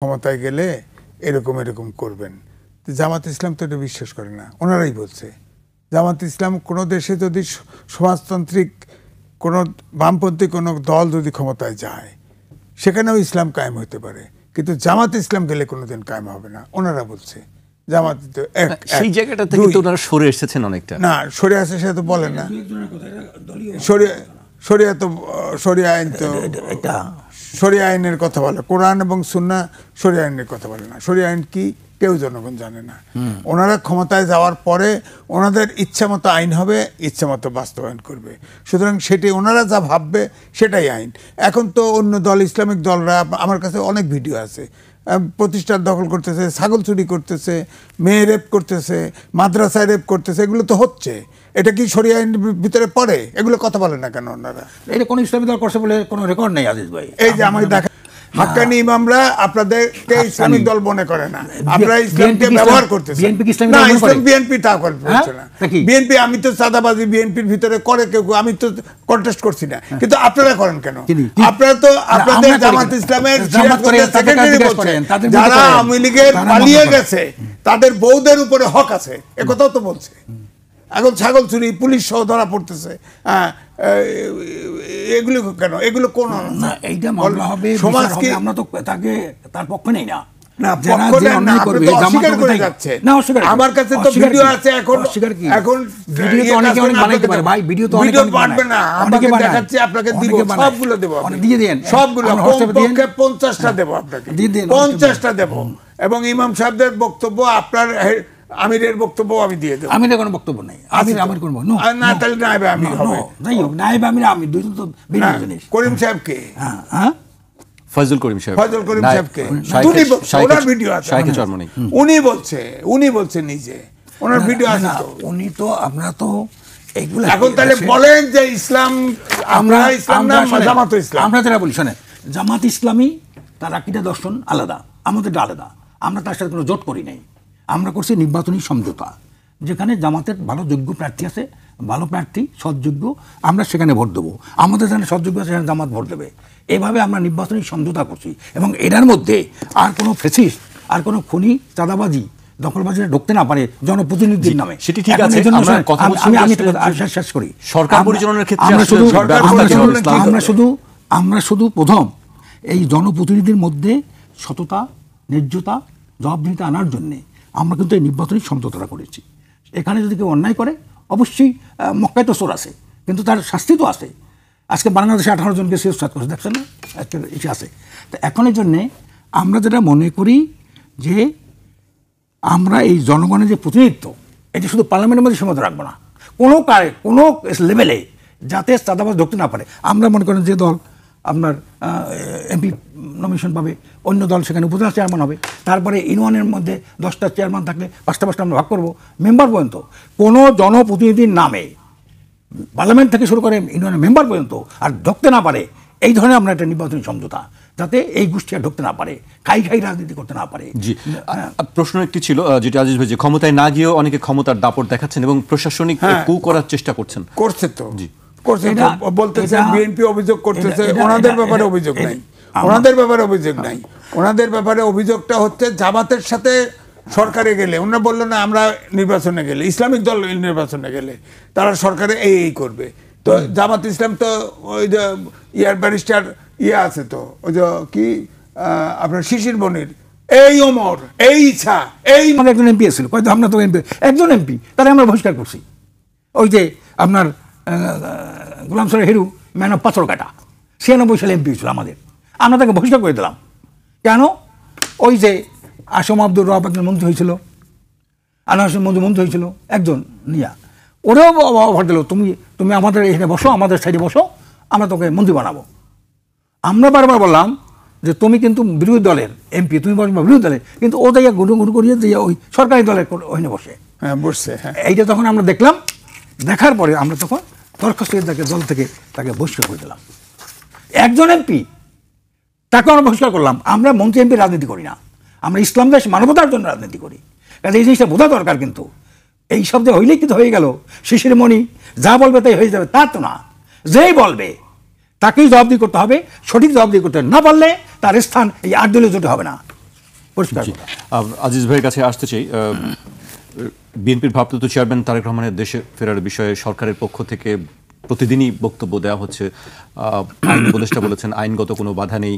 ক্ষমতায় গেলে এরকম এরকম করবেন। জামাত ইসলাম তো এটা বিশ্বাস করে না, ওনারাই বলছে। জামাত ইসলাম কোনো দেশে যদি সমাজতান্ত্রিক কোনো বামপন্থী কোনো দল যদি ক্ষমতায় যায় সেখানেও ইসলাম কায়েম হতে পারে, কিন্তু জামাত ইসলাম গেলে কোনোদিন কায়েম হবে না, ওনারা বলছে। জামাত সেই জায়গাটা থেকে তো ওনারা সরে এসেছেন অনেকটা। না, সরে আসে সে তো বলেন না। শরিয়া তো শরিয়া আইন তো শরিয়া আইনের কথা বলে, কোরআন এবং সুন্নাহ শরিয়া আইনের কথা বলে না। শরিয়া আইন কি কেউ জনগণ জানে না। ওনারা ক্ষমতায় যাওয়ার পরে ওনাদের ইচ্ছা মতো আইন হবে, ইচ্ছা মতো বাস্তবায়ন করবে। সুতরাং সেটি ওনারা যা ভাববে সেটাই আইন। এখন তো অন্য দল, ইসলামিক দলরা, আমার কাছে অনেক ভিডিও আছে, প্রতিষ্ঠান দখল করতেছে, ছাগল চুরি করতেছে, মেয়ে রেপ করতেছে, মাদ্রাসায় রেপ করতেছে, এগুলো তো হচ্ছে। এটা কি শরিয়া আইনের ভিতরে পড়ে? এগুলো কথা বলে না কেন ওনারা? এটা কোন ইসলামী দল করছে বলে কোনো রেকর্ড নেই আজিজ ভাই। এই যে আমাকে দেখা হাক্কানি ইমামরা আপনাদেরকে ইসলামিক দল মনে করে না, আপনারা ইসলামকে ব্যবহার করতেছেন। না, ইসলাম বিএনপি তা করছে না। বিএনপি, আমি তো চাঁদাবাজি বিএনপির ভিতরে করে কেউ, আমি তো কন্টেস্ট করছি না, কিন্তু আপনারা করেন কেন? আপনারা তো আপনাদের জামাত ইসলামের সেক্রেটারি বলছেন যারা আওয়ামী লীগের পালিয়ে গেছে তাদের বউদের উপরে হক আছে, একথাও তো বলছে। এখন ছাগল চুরি পুলিশ সহ ধরা পড়তেছে, এগুলো কেন? এগুলো কোন না, এইটা মামলা হবে, সমাজ কি? আমরা তো তাকে তার পক্ষে নেই না। আমার কাছে তো ভিডিও আছে, এখন ভিডিও তো অনেকে অনেক বানাইতে পারে ভাই, ভিডিও তো অনেকে পারবে না, আপনাকে দেখাচ্ছি, আপনাকে দিব, সবগুলো দেব, দিয়ে দেন সবগুলো, কমপক্ষে 50টা দেব আপনাকে, 50টা দেব। এবং ইমাম সাহেবদের বক্তব্য, আপনার আমিরের বক্তব্য আমি দিয়ে দেব। আমিরের কোনো বক্তব্য নাই, আমির কোনো না, তাহলে নায়েবে আমির হবে। যাই হোক, নায়েবে আমির, আমি দুইজন তো ভিন্ন জিনিস। করিম সাহেবকে, হ্যাঁ, ফজল করিম সাহেব, ফজল করিম সাহেবকে ওনার ভিডিও আছে, উনি বলছে নিজে, ওনার ভিডিও আছে। উনি তো, আমরা তো এইগুলো এখন তাহলে বলেন যে ইসলাম, আমরা ইসলাম না জামাত ইসলাম, আমরা যারা বলি, শোনেন, জামাত ইসলামী তার আকীদা দর্শন আলাদা, আমাদের আলাদা। আমরা তার সাথে কোনো জোট করি নাই, আমরা করছি নির্বাচনী সমঝোতা। যেখানে জামাতের ভালো যোগ্য প্রার্থী আছে, ভালো প্রার্থী সৎযোগ্য, আমরা সেখানে ভোট দেবো। আমাদের যেখানে সৎযোগ্য আছে সেখানে জামাত ভোট দেবে। এভাবে আমরা নির্বাচনী সমঝোতা করছি। এবং এটার মধ্যে আর কোনো ফেসিস্ট, আর কোনো খুনি, চাঁদাবাজি, দখলবাজি ঢুকতে না পারে জনপ্রতিনিধির নামে। সেটি ঠিক আছে, আমি শেষ করি। সরকার পরিচালনার ক্ষেত্রে আমরা শুধু প্রথম এই জনপ্রতিনিধির মধ্যে সততা, ন্যায্যতা, জবাবদিহিতা আনার জন্যে আমরা কিন্তু এই নির্বাচনী সমঝোতাটা করেছি। এখানে যদি কেউ অন্যায় করে, অবশ্যই মক্কায় তো চোর আছে, কিন্তু তার শাস্তি তো আছে। আজকে বাংলাদেশে 18 জনকে শিরশ্চাদ করেছে, দেখছেন না, একটা ইস্যু আছে। তো এখনের জন্যে আমরা যেটা মনে করি যে আমরা এই জনগণের যে প্রতিনিধিত্ব, এটি শুধু পার্লামেন্টের মধ্যে সীমাবদ্ধ রাখবো না, কোনো লেভেলে যাতে চাঁদাবাজ ঢুকতে না পারে। আমরা মনে করেন যে দল আপনার এমপি নমিনেশন পাবে, অন্য দল সেখানে উপজেলা চেয়ারম্যান হবে, তারপরে ইউনিয়নের মধ্যে 10টা চেয়ারম্যান থাকলে 5টা আমরা ভাগ করবো, মেম্বার পর্যন্ত কোনো জনপ্রতিনিধির নামে পার্লামেন্ট থেকে শুরু করে ইউনিয়নের মেম্বার পর্যন্ত আর ঢুকতে না পারে। এই ধরনের আমরা একটা নির্বাচনী সমঝোতা, যাতে এই গোষ্ঠী আর ঢুকতে না পারে, খাই রাজনীতি করতে না পারে। জি, প্রশ্ন একটি ছিল যেটা আজিজ ভাই, যে ক্ষমতায় না গিয়েও অনেকে ক্ষমতার দাপট দেখাচ্ছেন এবং প্রশাসনিক কু করার চেষ্টা করছে তো। জি, বলতেছে বিএনপি অভিযোগ করতেছে, ওনাদের ব্যাপারে অভিযোগ নাই, ওনাদের ব্যাপারে অভিযোগটা হচ্ছে জামাতের সাথে সরকারে গেলে, ওনারা বললো না আমরা নির্বাচনে গেলে, ইসলামিক দল নির্বাচনে গেলে তারা সরকারে এই করবে। তো জামাত ইসলাম তো ওই যে ব্যারিস্টার আছে তো, ওই যে কি আপনার শিশির মনির, এই ওমর, এই ইচ্ছা, এই একজন এমপি ছিল, আমরা তো এমপি, একজন এমপি, তারা আমরা বহিষ্কার করছি। ওই যে আপনার গোলাম সরের হেরু, ম্যান অফ পাথরঘাটা, 96 সালে এমপি ছিল আমাদের, আমরা তাকে বহিষ্কার করে দিলাম। কেন? ওই যে আসম আব্দুর রব একজন মন্ত্রী হয়েছিল, আনোয়ার মন্ত্রী হয়েছিল একজন নিয়া, ওরাও অফার দিল, তুমি আমাদের এখানে বসো, আমাদের সাইডে বসো, আমরা তোকে মন্ত্রী বানাবো। আমরা বারবার বললাম যে তুমি কিন্তু বিরোধী দলের এমপি, তুমি বিরোধী দলের, কিন্তু ও যাইয়া গুরু করিয়ে দিয়ে ওই সরকারি দলের ওইখানে বসে। এইটা তখন আমরা দেখলাম, দেখার পরে আমরা তখন দরখাস্ত তাকে দল থেকে তাকে বহিষ্কার করে দিলাম। একজন এমপি, তাকে আমরা বহিষ্কার করলাম। আমরা মন্ত্রী এমপি রাজনীতি করি না, আমরা ইসলাম দেশ মানবতার জন্য রাজনীতি করি। কারণ এই জিনিসটা বোঝা দরকার। কিন্তু এই শব্দ হইলেই কিন্তু হয়ে গেল শিশির মণি যা বলবে তাই হয়ে যাবে, তা তো না। যেই বলবে তাকেই জবাবদিহি করতে হবে, সঠিক জবাবদিহি করতে না পারলে তার স্থান এই 8 দলীয় জোটে হবে না। পরিষ্কার জি। কথা। আজিজ ভাইয়ের কাছে আসতে চাই। বিএনপির ভারপ্রাপ্ত চেয়ারম্যান তারেক রহমানের দেশে ফেরার বিষয়ে সরকারের পক্ষ থেকে প্রতিদিনই বক্তব্য দেওয়া হচ্ছে। আইন উপদেষ্টা বলেছেন আইনগত কোনো বাধা নেই।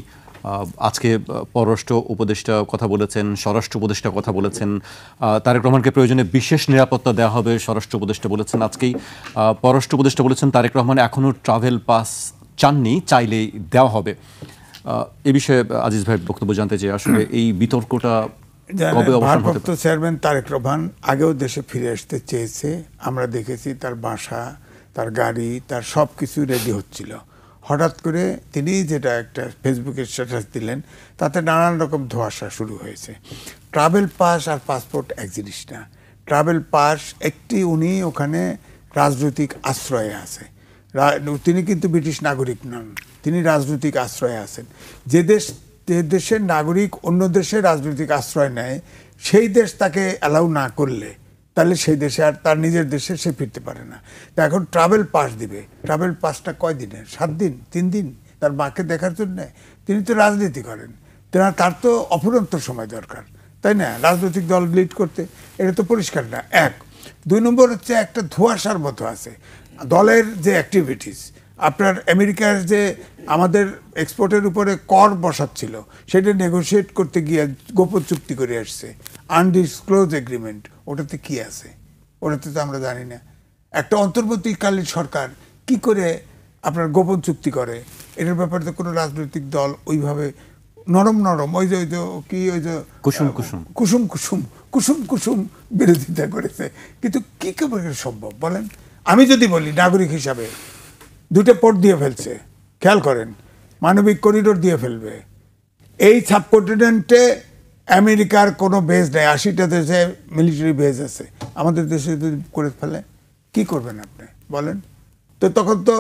আজকে পররাষ্ট্র উপদেষ্টা কথা বলেছেন, স্বরাষ্ট্র উপদেষ্টা কথা বলেছেন। তারেক রহমানকে প্রয়োজনে বিশেষ নিরাপত্তা দেওয়া হবে, স্বরাষ্ট্র উপদেষ্টা বলেছেন। আজকেই পররাষ্ট্র উপদেষ্টা বলেছেন তারেক রহমান এখনও ট্রাভেল পাস চাননি, চাইলেই দেওয়া হবে। এ বিষয়ে আজিজ ভাই বক্তব্য জানতে চাই, আসলে এই বিতর্কটা কবে অবসান হতে ভারপ্রাপ্ত পারে? চেয়ারম্যান তারেক রহমান আগেও দেশে ফিরে আসতে চেয়েছে। আমরা দেখেছি তার বাসা, তার গাড়ি, তার সব কিছু রেডি হচ্ছিল। হঠাৎ করে তিনি যেটা একটা ফেসবুকে স্ট্যাটাস দিলেন, তাতে নানান রকম ধোঁয়াশা শুরু হয়েছে। ট্রাভেল পাস আর পাসপোর্ট এক জিনিস না। ট্রাভেল পাস একটি, উনি ওখানে রাজনৈতিক আশ্রয়ে আছে। তিনি কিন্তু ব্রিটিশ নাগরিক নন, তিনি রাজনৈতিক আশ্রয়ে আছেন। যে দেশের নাগরিক অন্য দেশে রাজনৈতিক আশ্রয় নেয়, সেই দেশ তাকে অ্যালাউ না করলে তাহলে সেই দেশে আর তার নিজের দেশে সে ফিরতে পারে না। তা এখন ট্রাভেল পাস দিবে। ট্রাভেল পাসটা কয় দিনের? 7 দিন, 3 দিন, তার মাকে দেখার জন্যে। তিনি তো রাজনীতি করেন, তার তো অফুরন্ত সময় দরকার, তাই না, রাজনৈতিক দল লিড করতে। এটা তো পরিষ্কার না। 1, 2 নম্বর হচ্ছে একটা ধোঁয়াশার মতো আছে দলের যে অ্যাক্টিভিটিস। আপনার আমেরিকার যে আমাদের এক্সপোর্টের উপরে কর বসাচ্ছিল, সেটা নেগোশিয়েট করতে গিয়ে গোপন চুক্তি করে আসছে, আনডিসক্লোজ এগ্রিমেন্ট। ওটাতে কি আছে? ওটাতে তো আমরা জানি না। একটা অন্তর্বর্তীকালীন সরকার কি করে আপনার গোপন চুক্তি করে, এটার ব্যাপারে তো কোনো রাজনৈতিক দল ওইভাবে নরম ওই যে কুসুম বিরোধিতা করেছে। কিন্তু কি করে সম্ভব বলেন? আমি যদি বলি নাগরিক হিসাবে, 2টা পোর্ট দিয়ে ফেলছে, খেয়াল করেন, মানবিক করিডোর দিয়ে ফেলবে। এই সাবকন্টিনেন্টে আমেরিকার কোনো বেজ নেই, 80টা দেশে মিলিটারি বেজ আছে। আমাদের দেশে যদি করে ফেলে কি করবেন আপনি বলেন? তো তখন তো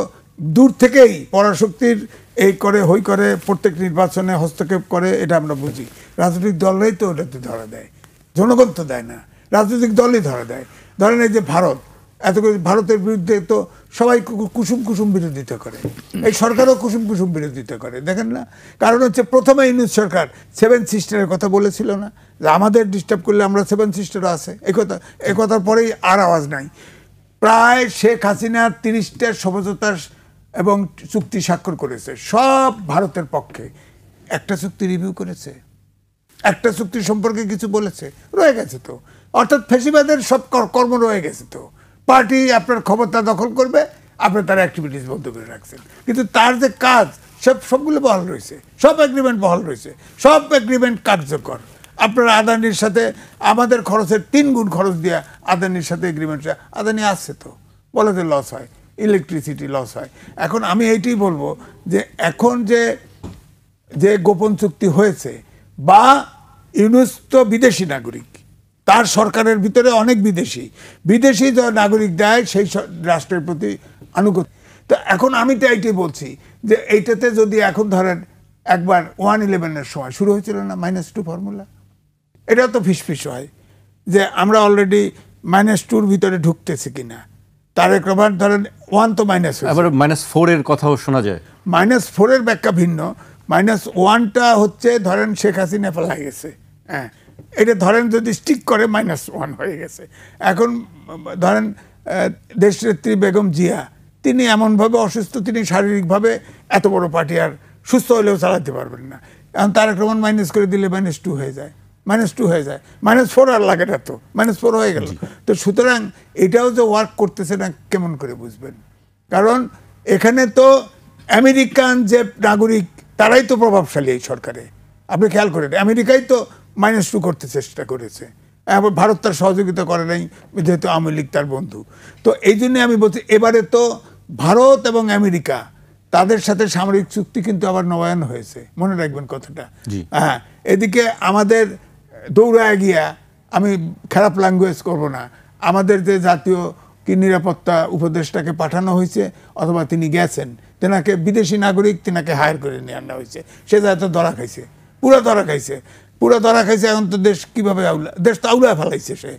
দূর থেকেই পরাশক্তির এই করে হই করে প্রত্যেক নির্বাচনে হস্তক্ষেপ করে, এটা আমরা বুঝি। রাজনৈতিক দলরাই তো ওটাতে ধরা দেয়, জনগণ তো দেয় না, রাজনৈতিক দলই ধরা দেয়। ধরেন এই যে এত করে ভারতের বিরুদ্ধে তো সবাই কুসুম বিরোধিতা করে, এই সরকারও কুসুম বিরোধিতা করে, দেখেন না? কারণ হচ্ছে প্রথমে ইউনিট সরকার 7 সিস্টারের কথা বলেছিল না, যে আমাদের ডিস্টার্ব করলে আমরা 7 সিস্টার আছে, এই কথার পরেই আর আওয়াজ নাই। প্রায় শেখ হাসিনা 30টা সমঝোতা এবং চুক্তি স্বাক্ষর করেছে, সব ভারতের পক্ষে। একটা চুক্তি রিভিউ করেছে? একটা চুক্তি সম্পর্কে কিছু বলেছে? রয়ে গেছে তো। অর্থাৎ ফ্যাসিবাদের সব কর্ম রয়ে গেছে তো। পার্টি আপনার ক্ষমতা দখল করবে, আপনি তার অ্যাক্টিভিটিস বন্ধ করে রাখছেন, কিন্তু তার যে কাজ সবগুলো বহাল রয়েছে, সব এগ্রিমেন্ট বহাল রয়েছে, সব এগ্রিমেন্ট কার্যকর। আপনার আদানির সাথে আমাদের খরচের 3 গুণ খরচ দিয়া আদানির সাথে এগ্রিমেন্ট, আদানি আসছে তো, বলে যে লস হয়, ইলেকট্রিসিটি লস হয়। এখন আমি এইটাই বলবো যে এখন যে গোপন চুক্তি হয়েছে, বা ইউনুস তো বিদেশি নাগরিক, তার সরকারের ভিতরে অনেক বিদেশি নাগরিক দেয় সেই রাষ্ট্রের প্রতি আনুগত্য। তো এখন আমি তো এইটাই বলছি যে এইটাতে যদি এখন ধরেন একবার 1/11-এর সময় শুরু হয়েছিল না -2 ফর্মুলা, এটা তো ফিসফিস হয় যে আমরা অলরেডি -2-র ভিতরে ঢুকতেছি কিনা। তারেক রহমান ধরেন 1 তো মাইনাস, আবার -4-এর কথাও শোনা যায়। -4-এর ব্যাখ্যা ভিন্ন। -1টা হচ্ছে ধরেন শেখ হাসিনা পালাই গেছে, হ্যাঁ, এটা ধরেন যদি স্টিক করে -1 হয়ে গেছে। এখন ধরেন দেশনেত্রী বেগম জিয়া, তিনি এমনভাবে অসুস্থ, তিনি শারীরিকভাবে এত বড় পার্টি আর সুস্থ হলেও চালাতে পারবেন না। এখন তারেক রহমান মাইনাস করে দিলে -2 হয়ে যায়, -4 আর লাগে না তো, -4 হয়ে গেল। তো সুতরাং এটাও যে ওয়ার্ক করতেছে না কেমন করে বুঝবেন? কারণ এখানে তো আমেরিকান যে নাগরিক, তারাই তো প্রভাবশালী এই সরকারে। আপনি খেয়াল করেন, আমেরিকাই তো -2 করতে চেষ্টা করেছে, আবার ভারত তার সহযোগিতা করে নাই, যেহেতু আওয়ামী লীগ তার বন্ধু। তো এই জন্য আমি বলছি, এবারে তো ভারত এবং আমেরিকা তাদের সাথে সামরিক চুক্তি কিন্তু আবার নবায়ন হয়েছে, মনে রাখবেন কথাটা। হ্যাঁ, এদিকে আমাদের দৌড়ায় গিয়া, আমি খারাপ ল্যাঙ্গুয়েজ করব না, আমাদের যে জাতীয় নিরাপত্তা উপদেষ্টাকে পাঠানো হয়েছে, অথবা তিনি গেছেন, তেনাকে বিদেশি নাগরিক, তেনাকে হায়ার করে নিয়ে আনা হয়েছে। সে যাতে ধরা খাইছে, পুরো ধরা খাইছে। এখন তো দেশ কিভাবে দেশ তো আউলা ফেলাইছে, সে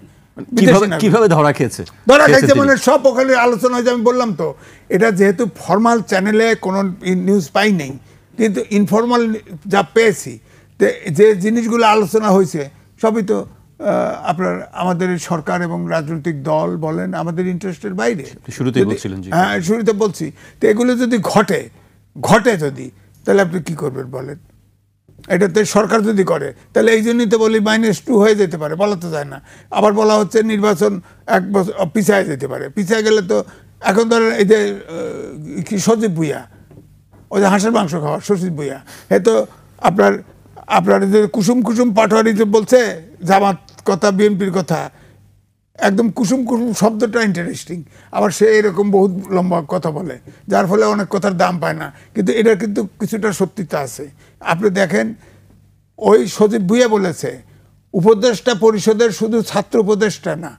কিভাবে ধরা খেয়েছে মানে সব ওখানে আলোচনা হয়েছে। আমি বললাম তো, এটা যেহেতু ফর্মাল চ্যানেলে কোনো নিউজ পাই নেই, কিন্তু ইনফর্মাল যা পেয়েছি, যে জিনিসগুলো আলোচনা হয়েছে সবই তো আপনার আমাদের সরকার এবং রাজনৈতিক দল বলেন আমাদের ইন্টারেস্টের বাইরে। শুরুতেই বলছিলেন। হ্যাঁ, শুরুতে বলছি। তো এগুলো যদি ঘটে যদি, তাহলে আপনি কি করবেন বলেন? এটাতে সরকার যদি করে, তাহলে এই জন্যই তো বলি -2 হয়ে যেতে পারে, বলা তো যায় না। আবার বলা হচ্ছে নির্বাচন 1 বছর পিছায় যেতে পারে। পিছায় গেলে তো এখন ধরেন এই যে কি সজীব ভুইয়া, ওই যে হাঁসের মাংস খাওয়া সজীব ভুইয়া, এ তো আপনার যে কুসুম পাটোয়ারি যে বলছে জামাত কথা, বিএনপির কথা, একদম কুসুম শব্দটা ইন্টারেস্টিং। আবার সে এরকম বহুত লম্বা কথা বলে, যার ফলে অনেক কথার দাম পায় না। কিন্তু এটা কিন্তু কিছুটা সত্যিতা আছে। আপনি দেখেন, ওই সজীব ভুইয়া বলেছে উপদেষ্টা পরিষদের শুধু ছাত্র উপদেষ্টা না,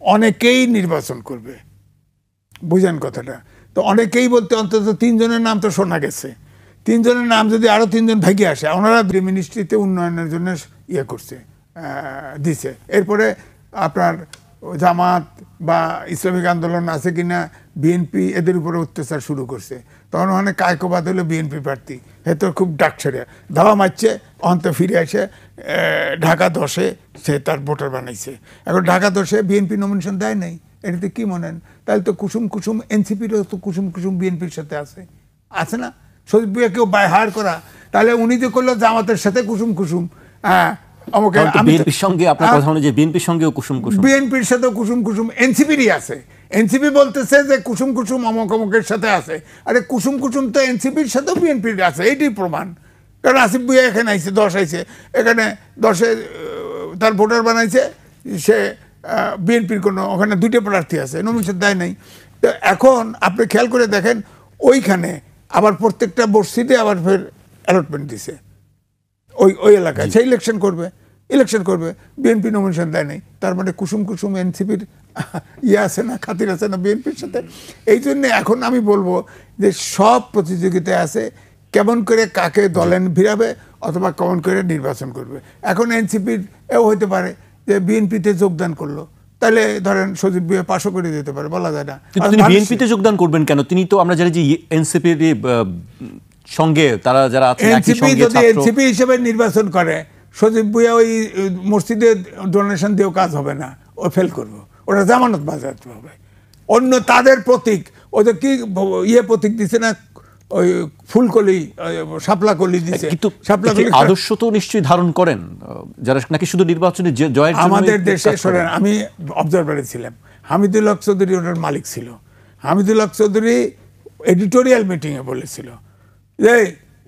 অনেকেই নির্বাচন করবে। বুঝেন কথাটা? তো অনেকেই বলতে অন্তত 3 জনের নাম তো শোনা গেছে। 3 জনের নাম যদি আরো 3 জন ভাগে আসে, ওনারা মিনিস্ট্রিতে উন্নয়নের জন্য ইয়ে করছে, দিছে। এরপরে আপনার জামাত বা ইসলামিক আন্দোলন আছে কিনা, বিএনপি এদের উপরে অত্যাচার শুরু করছে। তখন ওখানে কায়কোবাদ হলো বিএনপি প্রার্থী, এ তো খুব ডাক ছেড়ে ধাওয়া মারছে, অন্ত ফিরে এসে ঢাকা 10-এ সে তার ভোটার বানাইছে। এখন ঢাকা 10-এ বিএনপি নমিনেশন দেয় নাই, এটাতে কি মনেন? তাহলে তো কুসুম এনসিপিরও তো কুসুম বিএনপির সাথে আছে না? সজীব ভুইয়াকেও বাই হায়ার করা, তাহলে উনি যে করলো জামাতের সাথে কুসুম, হ্যাঁ বিএনপির সঙ্গে আপনার কথা হলো যে বিএনপির সঙ্গেও বিএনপির সাথে কুসুম এনসিপিরই আছে। এনসিপি বলতেছে যে কুসুম অমুকের সাথে আছে। আরে কুসুম তো এনসিপির সাথেও বিএনপির আছে, এইটাই প্রমাণ। কারণ আসিফ ভুইয়া এখানে আইছে, 10 আইছে, এখানে 10-এ তার ভোটার বানাইছে, সে বিএনপির কোনো ওখানে 2টা প্রার্থী আছে, নমিনেশন দেয় নাই। তো এখন আপনি খেয়াল করে দেখেন, ওইখানে আবার প্রত্যেকটা বস্তিতে আবার ফের অ্যালটমেন্ট দিছে ওই এলাকায়, সে ইলেকশন করবে, বিএনপি নমিনেশন দেয় নাই। তার মানে কুসুম এনসিপির আছে না, খাতির আছে না বিএনপির সাথে। এই জন্য এখন আমি বলবো যে সব প্রতিযোগিতায় আছে কেমন করে কাকে দলে ভিড়াবে অথবা কেমন করে নির্বাচন করবে। এখন এনসিপির এও হইতে পারে যে বিএনপিতে যোগদান করলো, তাহলে ধরেন সজীব ভুইয়া পাশও করে দিতে পারে, বলা যায় না। তিনি বিএনপিতে যোগদান করবেন কেন? তিনি তো আমরা জানি যে এনসিপির সঙ্গে তারা যারা আছেন, এনসিপি হিসেবে নির্বাচন করে, সজীব ভুইয়া ওই মসজিদে ডোনেশন দিয়েও কাজ হবে না, ও ফেল করবো, ওটা জামানত বাজাতে হবে। অন্য তাদের প্রতীক, ওদের কি প্রতীক দিছে না, ওই ফুলকলি, শাপলা কলি দিছে। কিন্তু আদর্শ তো নিশ্চয়ই ধারণ করেন যারা, নাকি শুধু নির্বাচনে জয়ের জন্য? আমাদের দেশে শোনেন, আমি অবজারভারে ছিলাম, হামিদুল হক চৌধুরী ওটার মালিক ছিল। হামিদুল হক চৌধুরী এডিটোরিয়াল মিটিংয়ে বলেছিল যে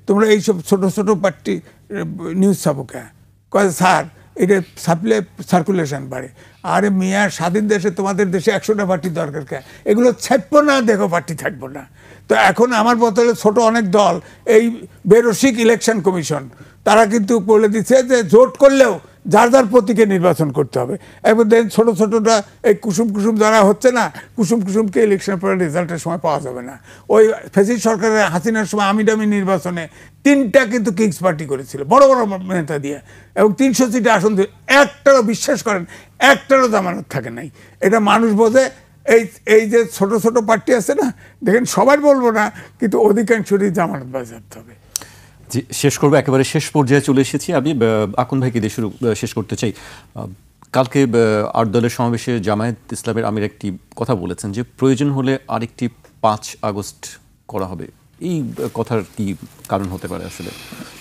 তোমরা এইসব ছোট পার্টি নিউজ ছাপো কে? কয় স্যার এটা ছাপলে সার্কুলেশন বাড়ে। আরে মিয়া, স্বাধীন দেশে তোমাদের দেশে 100টা পার্টি দরকার কে? এগুলো ছাপবো না, দেখো পার্টি থাকবো না। তো এখন আমার বদলে ছোট অনেক দল, এই বেরসিক ইলেকশন কমিশন, তারা কিন্তু বলে দিচ্ছে যে জোট করলেও যার প্রতীকে নির্বাচন করতে হবে। এবার দেখেন ছোটটা এই কুসুম যারা হচ্ছে না, কুসুমকে ইলেকশন পরে রেজাল্টের সময় পাওয়া যাবে না। ওই ফ্যাসিস্ট সরকারের হাসিনার সময় আমিডামি নির্বাচনে 3টা কিন্তু কিংস পার্টি করেছিল, বড় নেতা দিয়ে, এবং 300 সিটে আসন দিয়ে, একটারও, বিশ্বাস করেন, একটারও জামানত থাকে নাই। এটা মানুষ বোঝে। এই যে ছোট পার্টি আছে না, দেখেন সবাই বলবো না, কিন্তু অধিকাংশই জামানত বাজাতে হবে। শেষ করবো, একেবারে শেষ পর্যায়ে চলে এসেছি। আমি আকুন ভাইকে দিয়ে শেষ করতে চাই। কালকে 8 দলের সমাবেশে জামায়াত ইসলামের আমির একটি কথা বলেছেন যে প্রয়োজন হলে আরেকটি 5 আগস্ট করা হবে। এই কথার কি কারণ হতে পারে? আসলে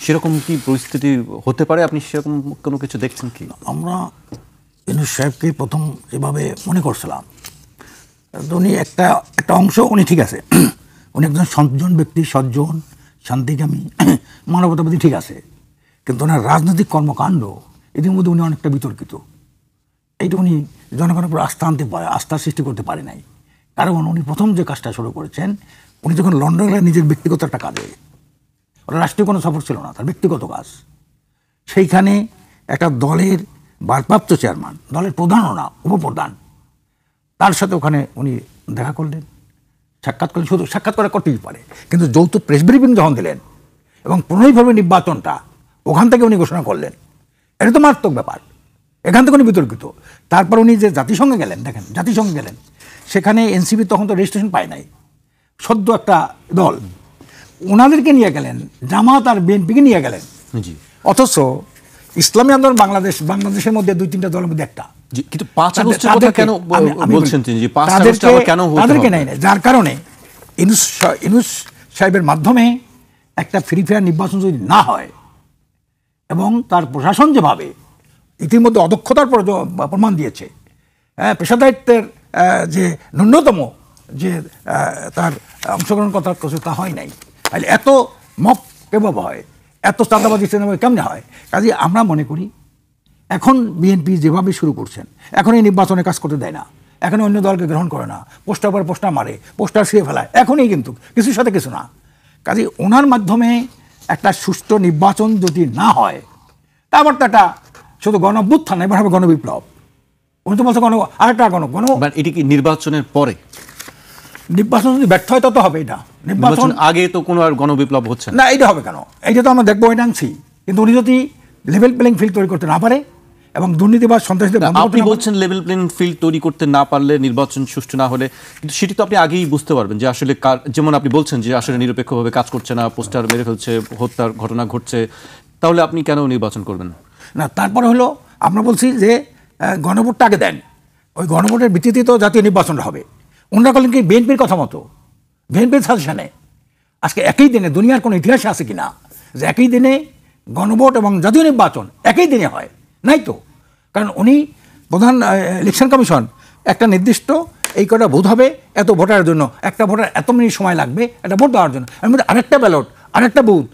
সেরকম কি পরিস্থিতি হতে পারে? আপনি সেরকম কোনো কিছু দেখছেন কি? আমরা ইউনূস সাহেবকে প্রথম যেভাবে মনে করছিলাম, উনি একটা অংশ উনি ঠিক আছে, উনি একজন সজ্জন ব্যক্তি, সজ্জন, শান্তিকামী, মানবতাবাদী, ঠিক আছে, কিন্তু ওনার রাজনৈতিক কর্মকাণ্ড ইতিমধ্যে উনি অনেকটা বিতর্কিত। এইটা উনি জনগণের উপর আস্থা সৃষ্টি করতে পারে নাই। কারণ উনি প্রথম যে কাজটা শুরু করেছেন, উনি যখন লন্ডনে গেলেন নিজের ব্যক্তিগত একটা কাজে, ওটা রাষ্ট্রীয় কোনো সফর ছিল না, তার ব্যক্তিগত কাজ, সেইখানে একটা দলের ভারপ্রাপ্ত চেয়ারম্যান, দলের প্রধানও না, উপপ্রধান, তার সাথে ওখানে উনি দেখা করলেন, সাক্ষাৎ করলেন। শুধু সাক্ষাৎ করা করতেই পারে, কিন্তু যৌথ প্রেস ব্রিফিং যখন দিলেন এবং 15 নির্বাচনটা ওখান থেকে উনি ঘোষণা করলেন, এটা তো মারাত্মক ব্যাপার। এখান থেকে উনি বিতর্কিত। তারপর উনি যে জাতিসংঘে গেলেন, দেখেন জাতিসংঘে গেলেন, সেখানে এনসিপি তখন তো রেজিস্ট্রেশন পায় নাই, সদ্য একটা দল, ওনাদেরকে নিয়ে গেলেন, জামাত আর বিএনপিকে নিয়ে গেলেন, অথচ ইসলামী আন্দোলন বাংলাদেশের মধ্যে 2-3টা দলের মধ্যে একটা। কিন্তু 5 আগস্টের কথা কেন বলছেন তিনি, যে 5 আগস্ট আবার কেন হতে হবে? তাদেরকে নাই না, যার কারণে ইউনূস সাহেবের মাধ্যমে একটা ফ্রি ফেয়ার নির্বাচন যদি না হয় এবং তার প্রশাসন যেভাবে ইতিমধ্যে অদক্ষতার প্রমাণ দিয়েছে, পেশাদারিত্বের যে ন্যূনতম যে তার অংশগ্রহণ করার কিছু তা হয় নাই, তাহলে এত মপ কেভাবে হয়, এত চাঁদাবাজি কেমনে হয়? কাজে আমরা মনে করি এখন বিএনপি যেভাবে শুরু করছেন, এখন এই নির্বাচনে কাজ করতে দেয় না, এখন অন্য দলকে গ্রহণ করে না, পোস্টার পর পোস্টার মারে, পোস্টার ছুঁয়ে ফেলায়, এখনই কিন্তু কিছুর সাথে কিছু না। কাজে ওনার মাধ্যমে একটা সুষ্ঠু নির্বাচন যদি না হয়, তারপর তো একটা শুধু গণ-অভ্যুত্থান, এবার হবে গণবিপ্লব। উনি তো বলছে আরেকটা এটি কি নির্বাচনের পরে? নির্বাচন যদি ব্যর্থ হয় তত হবে এটা। নির্বাচন আগে তো কোনো আর গণবিপ্লব হচ্ছে না, এটা হবে কেন? এইটা তো আমরা দেখবো, এটা আনছি। কিন্তু উনি যদি লেভেল প্লেইং ফিল্ড তৈরি করতে না পারে এবং দুর্নীতিবাদ সন্ত্রাসীদের, আপনি বলছেন লেভেল প্লেইং ফিল্ড তৈরি করতে না পারলে, নির্বাচন সুষ্ঠু না হলে, কিন্তু সেটি তো আপনি আগেই বুঝতে পারবেন যে আসলে যেমন আপনি বলছেন যে আসলে নিরপেক্ষভাবে কাজ করছে না, পোস্টার মেরে ফেলছে, হত্যার ঘটনা ঘটছে, তাহলে আপনি কেন নির্বাচন করবেন না? তারপরে হলো আমরা বলছি যে গণভোটটা আগে দেন, ওই গণভোটের ভিত্তিতে তো জাতীয় নির্বাচনটা হবে। ওনারা বলেন কি বিএনপির কথা মতো, বিএনপির সাজেশনে আজকে একই দিনে, দুনিয়ার কোনো ইতিহাসে আছে কিনা যে একই দিনে গণভোট এবং জাতীয় নির্বাচন একই দিনে হয়? নাই তো। কারণ উনি প্রধান ইলেকশন কমিশন একটা নির্দিষ্ট এই কটা ভোট হবে এত ভোটারের জন্য, একটা ভোটার এত মিনিট সময় লাগবে একটা ভোট দেওয়ার জন্য, এর মধ্যে আরেকটা ব্যালট, আরেকটা বুথ,